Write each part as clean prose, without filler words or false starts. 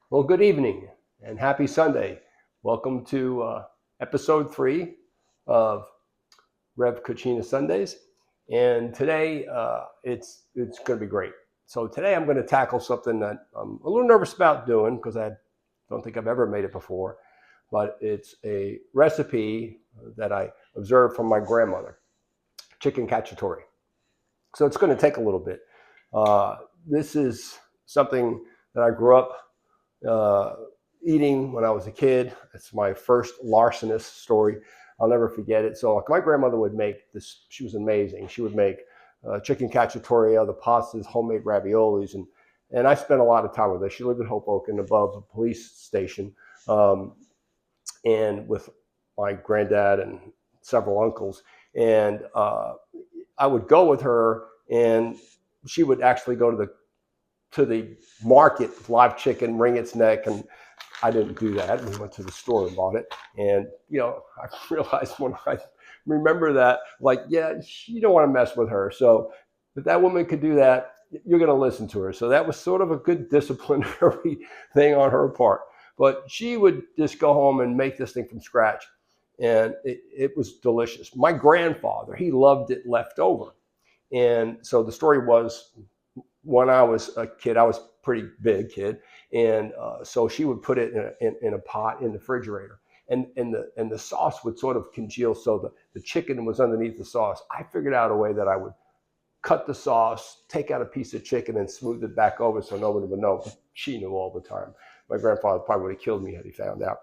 Well, good evening and happy Sunday. Welcome to episode 3 of Rev Cucina Sunday'S. And today it's going to be great. So today I'm going to tackle something that I'm a little nervous about doing because I don't think I've ever made it before, but it's a recipe that I observed from my grandmother, chicken cacciatore. So it's going to take a little bit. This is something that I grew up uh, eating when I was a kid. It's my first larcenous story. I'll never forget it. So like my grandmother would make this. She was amazing. She would make chicken cacciatore, the pastas, homemade raviolis, and I spent a lot of time with her. She lived in Hoboken above a police station, um, and with my granddad and several uncles. And I would go with her, and she would actually go to the market with live chicken, wring its neck, and I didn't do that. We went to the store and bought it, and I realized when I remember that, like, yeah, you don't want to mess with her. So if that woman could do that, you're going to listen to her. So that was sort of a good disciplinary thing on her part. But she would just go home and make this thing from scratch, and it was delicious. My grandfather, he loved it left over, and so the story was when I was a kid, I was a pretty big kid, and so she would put it in a pot in the refrigerator, and the sauce would sort of congeal, so the chicken was underneath the sauce. I figured out a way that I would cut the sauce, take out a piece of chicken, and smooth it back over so nobody would know. She knew all the time. My grandfather probably would have killed me had he found out.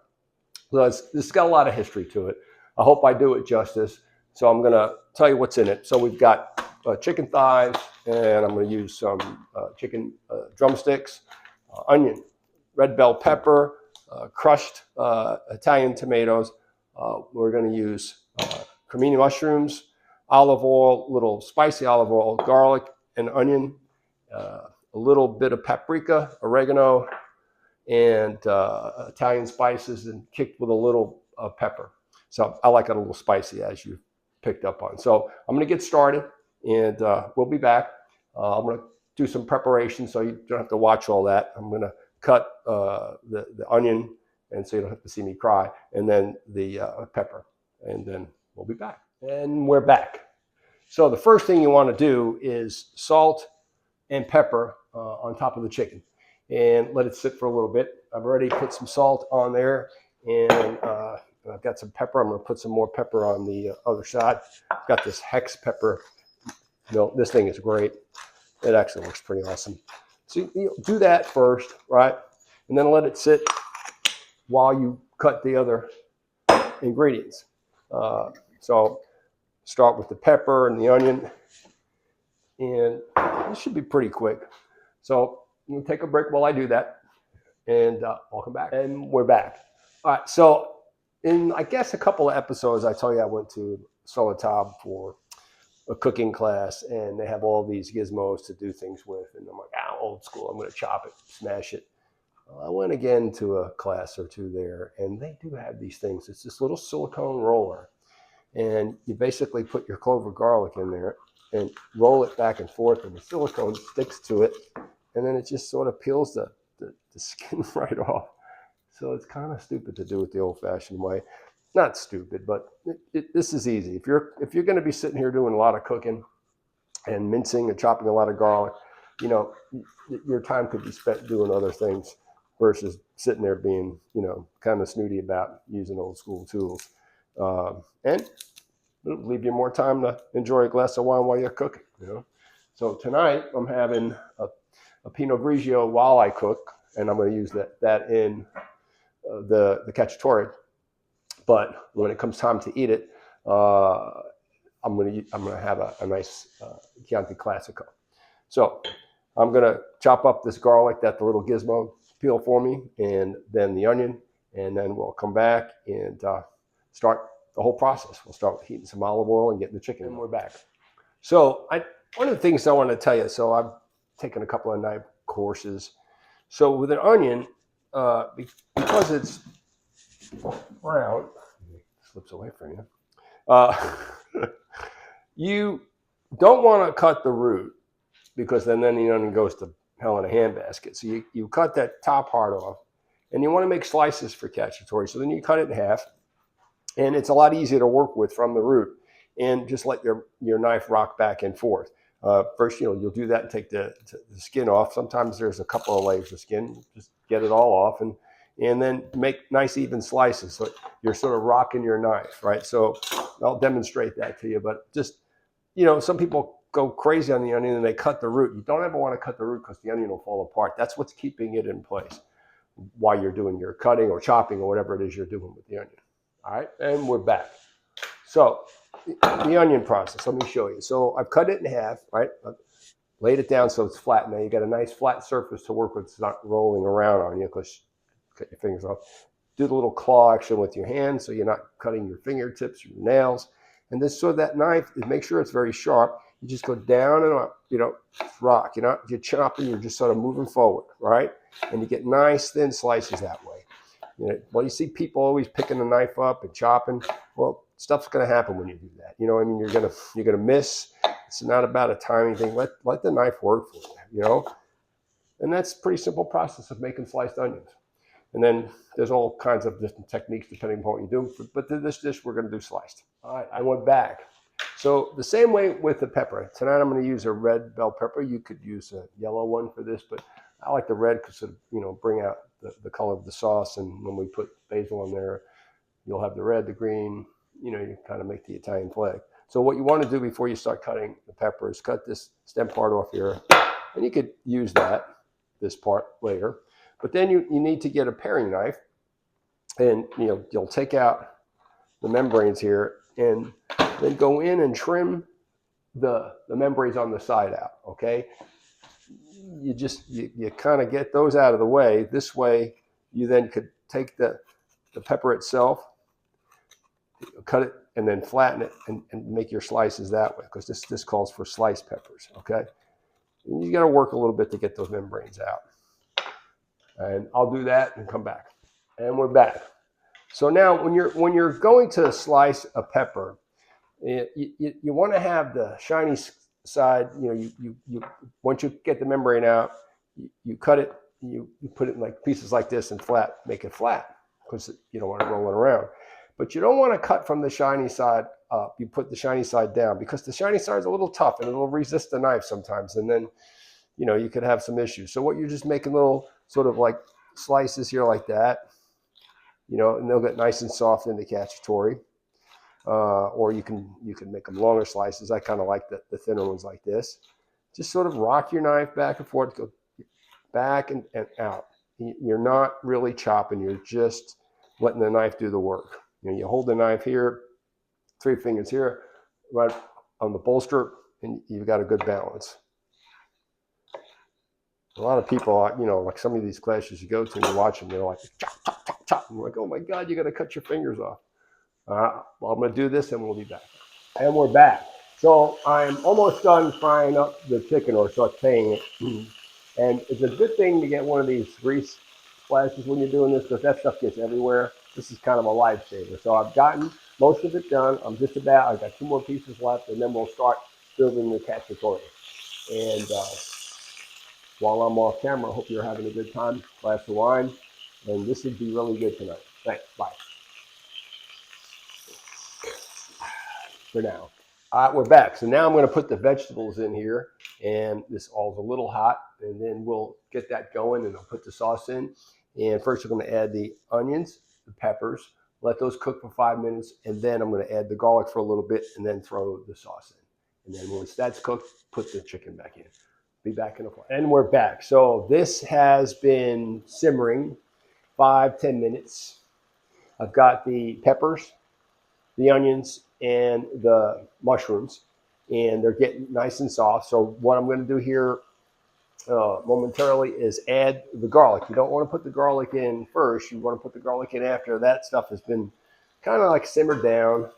So it's got a lot of history to it. I hope I do it justice. So I'm going to tell you what's in it. So we've got chicken thighs, and I'm going to use some chicken drumsticks, onion, red bell pepper, crushed Italian tomatoes. We're going to use cremini mushrooms, olive oil, little spicy olive oil, garlic and onion, a little bit of paprika, oregano, and Italian spices, and kicked with a little pepper. So I like it a little spicy, as you picked up on. So I'm going to get started, and we'll be back. I'm going to do some preparation so you don't have to watch all that. I'm going to cut the onion, and so you don't have to see me cry, and then the pepper, and then we'll be back. And we're back. So the first thing you want to do is salt and pepper on top of the chicken, and let it sit for a little bit. I've already put some salt on there, and I've got some pepper. I'm going to put some more pepper on the other side. I've got this hex pepper. This thing is great. It actually looks pretty awesome. So you do that first, right? And then let it sit while you cut the other ingredients. So start with the pepper and the onion, and this should be pretty quick. So I'm going to take a break while I do that, and I'll come back. And we're back. All right, so in, I guess, a couple of episodes, I tell you I went to Solitab for a cooking class, and they have all these gizmos to do things with, and I'm like, old school, I'm going to chop it, smash it. Well, I went again to a class or two there, and they do have these things. It's this little silicone roller, and you basically put your clove of garlic in there and roll it back and forth, and the silicone sticks to it, and then it just sort of peels the skin right off. So it's kind of stupid to do it the old-fashioned way. Not stupid, but this is easy. If you're going to be sitting here doing a lot of cooking and mincing and chopping a lot of garlic, your time could be spent doing other things versus sitting there being, kind of snooty about using old school tools. And it'll leave you more time to enjoy a glass of wine while you're cooking. So tonight I'm having a Pinot Grigio while I cook, and I'm going to use that in the cacciatore. But when it comes time to eat it, I'm going to have a nice Chianti Classico. So I'm going to chop up this garlic that the little gizmo peel for me, and then the onion, and then we'll come back and start the whole process. We'll start with heating some olive oil and getting the chicken, and we're back. So one of the things I want to tell you, so I've taken a couple of knife courses. So with an onion, because it's brown, slips away from you, you don't want to cut the root, because then the onion goes to hell in a handbasket. So you cut that top part off, And you want to make slices for cacciatore. So then you cut it in half, and it's a lot easier to work with from the root. And just let your knife rock back and forth. First, you'll do that and take the skin off. Sometimes there's a couple of layers of skin. Just get it all off, and then make nice even slices. So you're sort of rocking your knife, right? So I'll demonstrate that to you. But just, some people go crazy on the onion and they cut the root. You don't ever want to cut the root because the onion will fall apart. That's what's keeping it in place while you're doing your cutting or chopping or whatever it is you're doing with the onion. All right, and we're back. So the onion process, let me show you. So I've cut it in half, right? I've laid it down so it's flat. Now you got a nice flat surface to work with. It's not rolling around on you because you cut your fingers off. Do the little claw action with your hand so you're not cutting your fingertips or your nails. And this, so that knife, make sure it's very sharp. You just go down and up, rock. You're chopping, you're just sort of moving forward, right? And you get nice thin slices that way. Well, you see people always picking the knife up and chopping. Well, stuff's going to happen when you do that. You're gonna miss. It's not about a timing thing. Let the knife work for you. And that's a pretty simple process of making sliced onions. And then there's all kinds of different techniques depending on what you do. But this dish we're going to do sliced. All right, I went back. So the same way with the pepper. Tonight I'm going to use a red bell pepper. You could use a yellow one for this, but I like the red because it'll bring out the color of the sauce. And when we put basil on there, you'll have the red, the green. You kind of make the Italian flag. So what you want to do before you start cutting the pepper is cut this stem part off here. And you could use this part later. But then you need to get a paring knife, and you'll take out the membranes here and then go in and trim the membranes on the side out, okay? You kind of get those out of the way. This way you then could take the pepper itself, cut it, and then flatten it and make your slices that way, because this calls for sliced peppers, okay? And you got to work a little bit to get those membranes out. And I'll do that and come back. And we're back. So now when you're going to slice a pepper, you want to have the shiny side. You once you get the membrane out, you cut it. You put it in like pieces like this and make it flat, because you don't want it rolling around. But you don't want to cut from the shiny side up. You put the shiny side down, because the shiny side is a little tough and it'll resist the knife sometimes, and then you could have some issues. So what you're just making little sort of like slices here like that, and they'll get nice and soft in the cacciatore. Or you can make them longer slices. I kind of like the thinner ones like this. Just sort of rock your knife back and forth, go back and out. You're not really chopping. You're just letting the knife do the work. You hold the knife here, 3 fingers here, right on the bolster, and you've got a good balance. A lot of people, like some of these classes you go to and you watch them, they're like, chop, chop, chop, chop. I'm like, oh my God, you got to cut your fingers off. Well, I'm going to do this and we'll be back. And we're back. So I'm almost done frying up the chicken, or sauteing it. And it's a good thing to get one of these grease splashes when you're doing this, because that stuff gets everywhere. This is kind of a lifesaver. So I've gotten most of it done. I've got 2 more pieces left, and then we'll start building the cacciatore. And while I'm off camera, I hope you're having a good time. Glass of wine. And this would be really good tonight. Thanks. Bye. For now. We're back. So now I'm going to put the vegetables in here, and this all's a little hot, and then we'll get that going, and I'll put the sauce in. And first, we're going to add the onions, the peppers, let those cook for 5 minutes, and then I'm going to add the garlic for a little bit, and then throw the sauce in. And then once that's cooked, put the chicken back in. Be back in a while. And we're back. So this has been simmering 5-10 minutes. I've got the peppers, the onions, and the mushrooms, and they're getting nice and soft. So what I'm going to do here momentarily is add the garlic. You don't want to put the garlic in first. You want to put the garlic in after that stuff has been kind of like simmered down.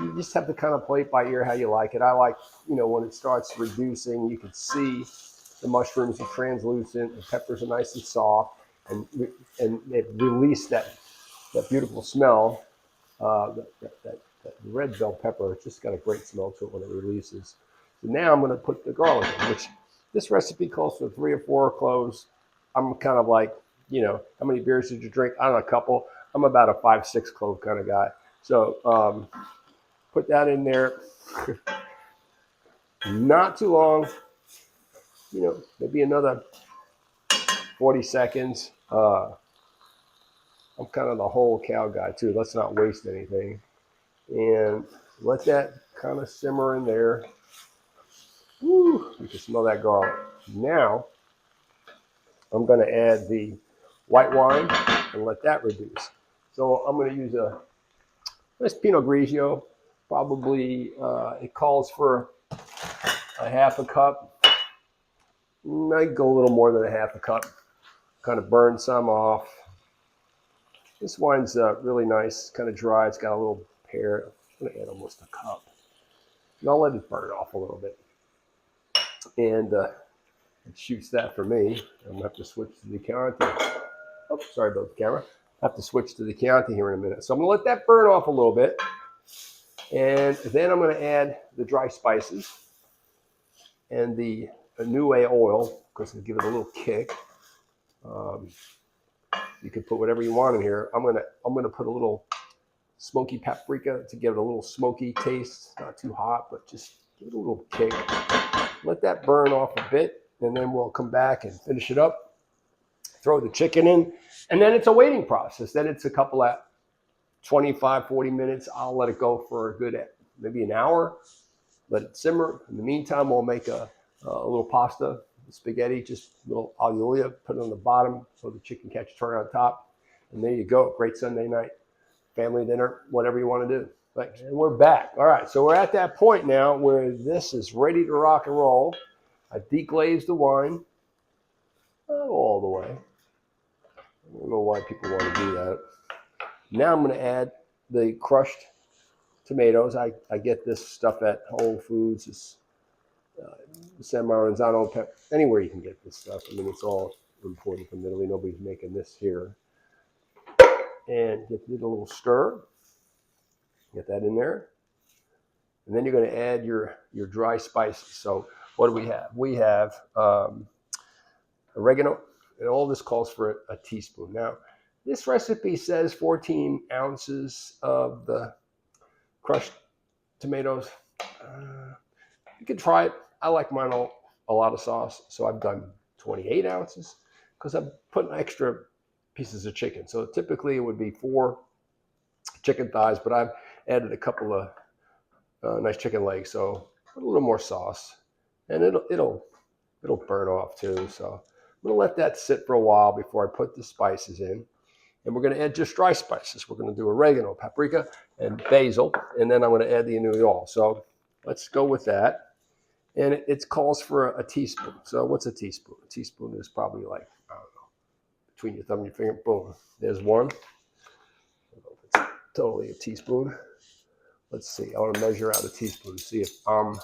You just have to kind of play it by ear how you like it. I like, when it starts reducing, you can see the mushrooms are translucent, the peppers are nice and soft, and it released that beautiful smell. That red bell pepper, it's just got a great smell to it when it releases. So now I'm going to put the garlic in, which this recipe calls for 3 or 4 cloves. I'm kind of like how many beers did you drink? I don't know, a couple. I'm about a 5-6 clove kind of guy. So put that in there. Not too long, maybe another 40 seconds. I'm kind of the whole cow guy too. Let's not waste anything. And let that kind of simmer in there. Woo, you can smell that garlic. Now, I'm going to add the white wine and let that reduce. So I'm going to use a nice Pinot Grigio. Probably it calls for a half a cup. Might go a little more than a half a cup. Kind of burn some off. This wine's really nice, kind of dry. It's got a little pear. I'm going to add almost a cup. And I'll let it burn off a little bit. And it shoots that for me. I'm going to have to switch to the Chianti. Oh, sorry about the camera. I have to switch to the Chianti here in a minute. So I'm going to let that burn off a little bit. And then I'm going to add the dry spices and the New oil, because it'll give it a little kick. You can put whatever you want in here. I'm gonna put a little smoky paprika to give it a little smoky taste. Not too hot, but just give it a little kick. Let that burn off a bit, and then we'll come back and finish it up. Throw the chicken in, and then it's a waiting process. Then it's a couple of 25, 40 minutes. I'll let it go for a good maybe an hour. Let it simmer. In the meantime, we'll make a little pasta. Spaghetti, just a little aglio olio, put it on the bottom, throw the chicken cacciatore on top, and there you go. Great Sunday night, family dinner, whatever you want to do. Thanks. And we're back. All right, so we're at that point now where this is ready to rock and roll. I deglazed the wine, not all the way. I don't know why people want to do that. Now I'm going to add the crushed tomatoes. I get this stuff at Whole Foods. It's San Maranzano pepper, anywhere you can get this stuff. I mean, it's all imported from Italy. Nobody's making this here. And get a little stir. Get that in there. And then you're going to add your dry spices. So what do we have? We have oregano, and all this calls for a teaspoon. Now, this recipe says 14 ounces of the crushed tomatoes. You can try it. I like mine a lot of sauce, so I've done 28 ounces because I'm putting extra pieces of chicken. So typically it would be 4 chicken thighs, but I've added a couple of nice chicken legs, so put a little more sauce, and it'll burn off too. So I'm gonna let that sit for a while before I put the spices in, and we're gonna add just dry spices. We're gonna do oregano, paprika, and basil, and then I'm gonna add the oil. So let's go with that. And it calls for a teaspoon. So what's a teaspoon? A teaspoon is probably like, I don't know, between your thumb and your finger. Boom. There's one. I don't know if it's totally a teaspoon. Let's see. I want to measure out a teaspoon to see if I'm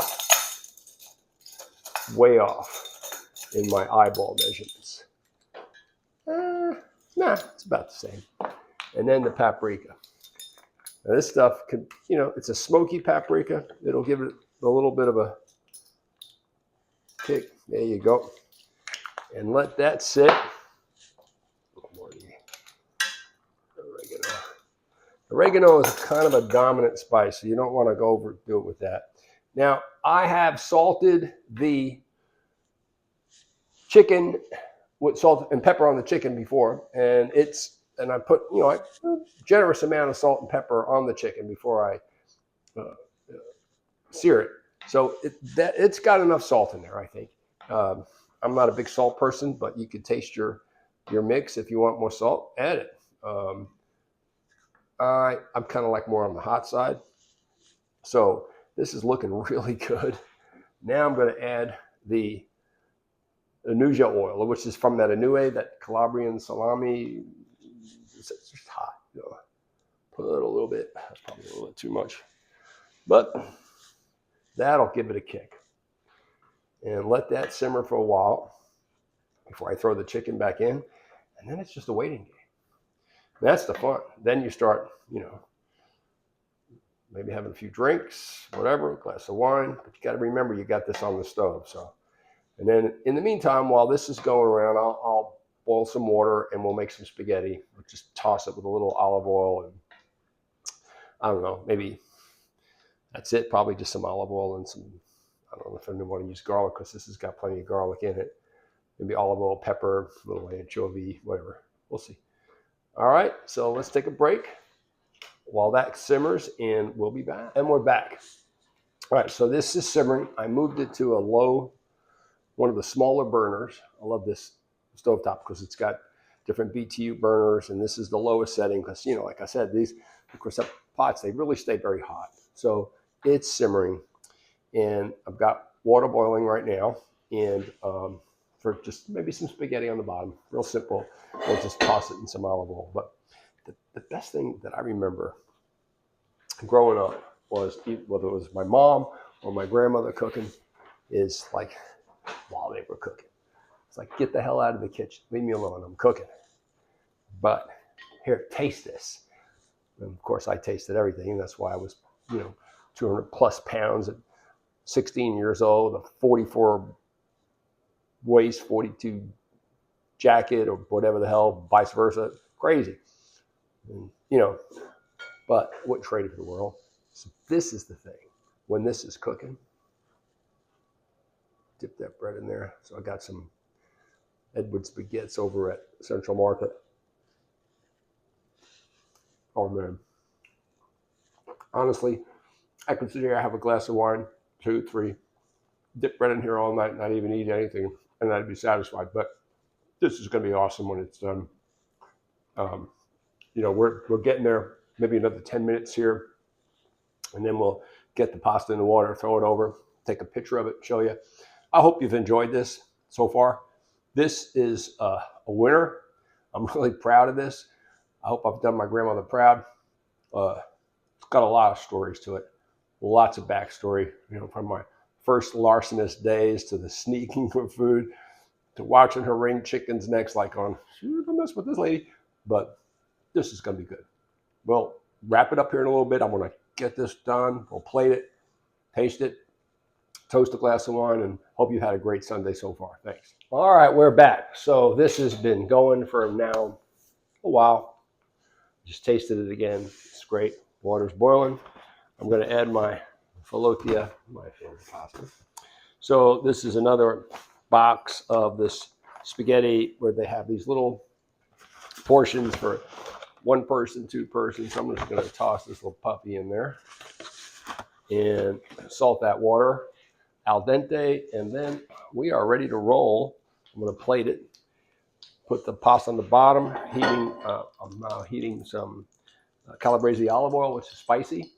way off in my eyeball measurements. Nah, it's about the same. And then the paprika. Now this stuff could, it's a smoky paprika. It'll give it a little bit of a kick. There you go. And let that sit. Oregano is kind of a dominant spice, so you don't want to go overdo it with that. Now, I have salted the chicken with salt and pepper on the chicken before, and I put a generous amount of salt and pepper on the chicken before I sear it. So it's got enough salt in there, I think. I'm not a big salt person, but you could taste your mix. If you want more salt, add it. I'm kind of like more on the hot side. So this is looking really good. Now I'm going to add the Anuja oil, which is from that Anue, that Calabrian salami. It's just hot. Put a little bit. That's probably a little bit too much. But that'll give it a kick. And let that simmer for a while before I throw the chicken back in. And then it's just a waiting game. That's the fun. Then you start, maybe having a few drinks, whatever, a glass of wine. But you got to remember you got this on the stove. So, and then in the meantime, while this is going around, I'll boil some water, and we'll make some spaghetti. We'll just toss it with a little olive oil, and I don't know, maybe that's it. Probably just some olive oil and some, I don't know if I want to use garlic because this has got plenty of garlic in it. Maybe olive oil, pepper, a little anchovy, whatever. We'll see. All right, so let's take a break while that simmers, and we'll be back. And we're back. All right, so this is simmering. I moved it to a low, one of the smaller burners. I love this stovetop because it's got different BTU burners, and this is the lowest setting because, you know, like I said, these, of course, pots, they really stay very hot. So it's simmering, and I've got water boiling right now, and for just maybe some spaghetti on the bottom, real simple. We'll just toss it in some olive oil. But the best thing that I remember growing up was, whether it was my mom or my grandmother cooking, is like while they were cooking. It's like, get the hell out of the kitchen. Leave me alone. I'm cooking. But here, taste this. And of course, I tasted everything. And that's why I was, 200 plus pounds at 16 years old, a 44 waist, 42 jacket, or whatever the hell, vice versa. Crazy. And, but wouldn't trade it for the world. So this is the thing. When this is cooking, dip that bread in there. So I got some Edward spaghettis over at Central Market. Oh man. Honestly, I could sit here, I have a glass of wine, 2, 3, dip bread in here all night, not even eat anything, and I'd be satisfied. But this is going to be awesome when it's done. We're getting there. Maybe another 10 minutes here, and then we'll get the pasta in the water, throw it over, take a picture of it, show you. I hope you've enjoyed this so far. This is a winner. I'm really proud of this. I hope I've done my grandmother proud. It's got a lot of stories to it, lots of backstory, from my first larcenous days to the sneaking for food to watching her wring chickens' necks like on, shoot, don't mess with this lady. But this is going to be good. We'll wrap it up here in a little bit. I'm going to get this done. We'll plate it, taste it, toast a glass of wine, and hope you had a great Sunday so far. Thanks. All right, we're back. So this has been going for now a while. Just tasted it again. It's great. Water's boiling. I'm going to add my filotia, my favorite pasta. So this is another box of this spaghetti where they have these little portions for 1 person, 2 persons. So I'm just going to toss this little puppy in there and salt that water al dente, and then we are ready to roll. I'm going to plate it, put the pasta on the bottom, heating. I'm now heating some Calabrian olive oil, which is spicy.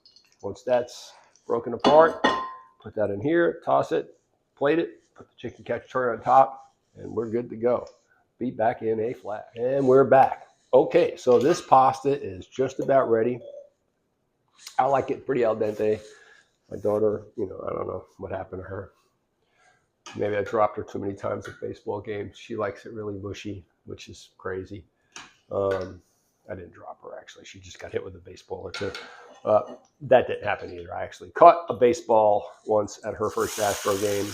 Once that's broken apart, put that in here, toss it, plate it, put the chicken cacciatore on top, and we're good to go. Be back in a flash. And we're back. Okay, so this pasta is just about ready. I like it pretty al dente. My daughter, I don't know what happened to her. Maybe I dropped her too many times at baseball games. She likes it really mushy, which is crazy. I didn't drop her, actually. She just got hit with a baseball or two. That didn't happen either. I actually caught a baseball once at her first Astro game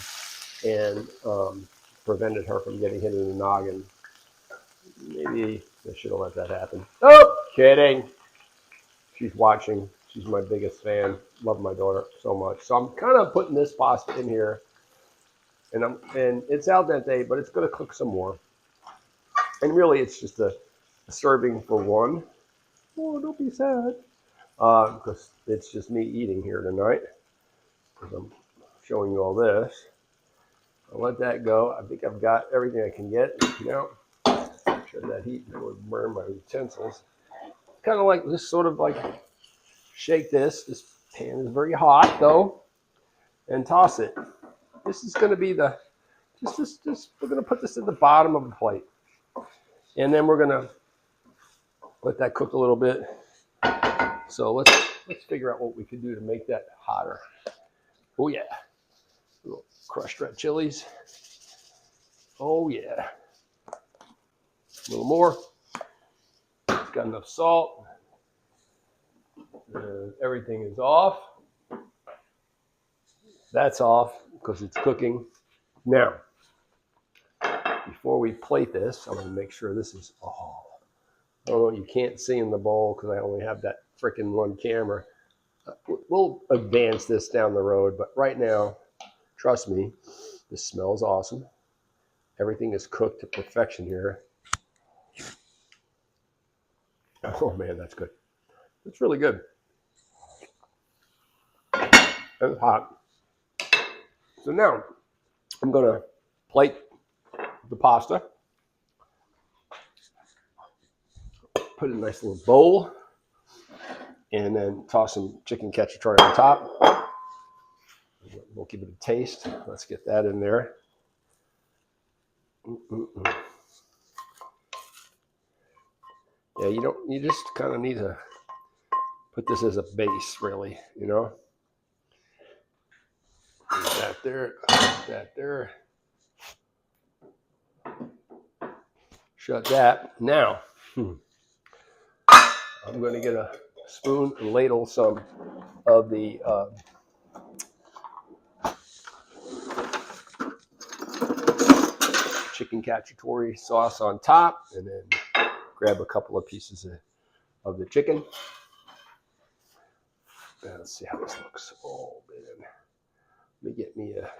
and prevented her from getting hit in the noggin. Maybe I should have let that happen. Oh, kidding. She's watching. She's my biggest fan. Love my daughter so much. So I'm kind of putting this pasta in here. And it's al dente, but it's going to cook some more. And really, it's just a serving for one. Oh, don't be sad. Because it's just me eating here tonight. Because I'm showing you all this. I'll let that go. I think I've got everything I can get. Sure that heat would burn my utensils. Kind of like this, sort of like shake this. This pan is very hot though, and toss it. This is going to be the we're going to put this at the bottom of the plate, and then we're going to let that cook a little bit. So let's figure out what we can do to make that hotter. Oh yeah, a little crushed red chilies. Oh yeah, a little more. Got enough salt. Everything is off. That's off because it's cooking. Now, before we plate this, I'm going to make sure this is, oh, you can't see in the bowl because I only have that freaking one camera. We'll advance this down the road, but right now, trust me, this smells awesome. Everything is cooked to perfection here. Oh man, that's good. It's really good. And it's hot. So now I'm going to plate the pasta. Put it in a nice little bowl. And then toss some chicken cacciatore on top. We'll give it a taste. Let's get that in there. Yeah, you just kind of need to put this as a base, really, you know. That there, that there. Shut that. Now, I'm going to get a spoon and ladle some of the chicken cacciatore sauce on top, and then grab a couple of pieces of the chicken. Let's see how this looks. Oh man, let me get me a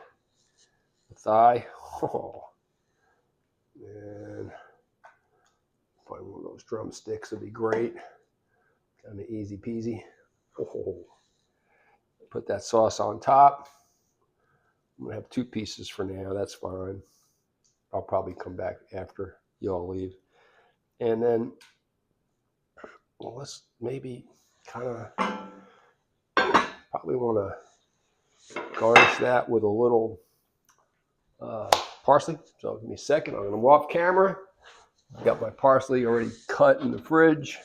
thigh. Oh man, find one of those drumsticks would be great. Kind of easy peasy. Oh, put that sauce on top. I'm gonna have 2 pieces for now. That's fine. I'll probably come back after you all leave. And then, well, let's maybe kind of probably want to garnish that with a little parsley. So give me a second. I'm going to go off camera. I got my parsley already cut in the fridge.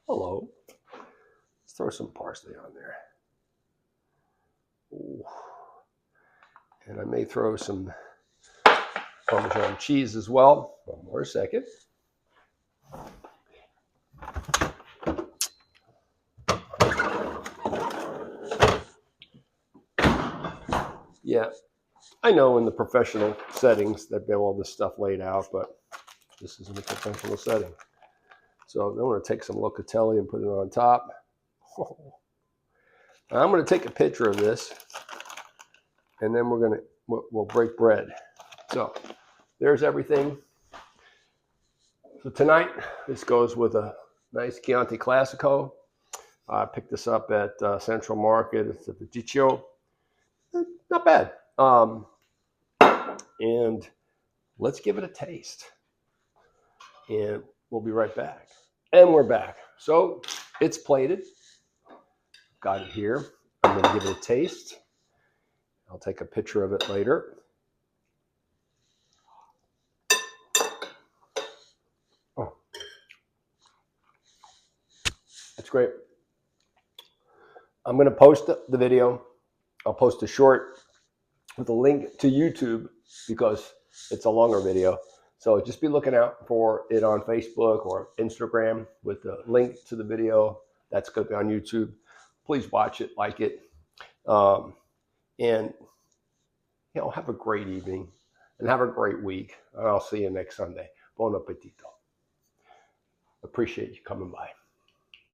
Hello. Let's throw some parsley on there. Ooh. And I may throw some Parmesan cheese as well. One more second. Yeah, I know in the professional settings that they have all this stuff laid out, but this isn't a professional setting. So I'm going to take some locatelli and put it on top. Oh. I'm going to take a picture of this, and then we'll break bread. So there's everything. So tonight, this goes with a nice Chianti Classico. I picked this up at Central Market. It's at the Cacciatore. Not bad. And let's give it a taste. And we'll be right back. And we're back. So it's plated. Got it here. I'm going to give it a taste. I'll take a picture of it later. Oh, that's great. I'm going to post the video. I'll post a short with a link to YouTube because it's a longer video. So just be looking out for it on Facebook or Instagram with the link to the video. That's going to be on YouTube. Please watch it, like it. And, have a great evening and have a great week. And I'll see you next Sunday. Buon appetito. Appreciate you coming by.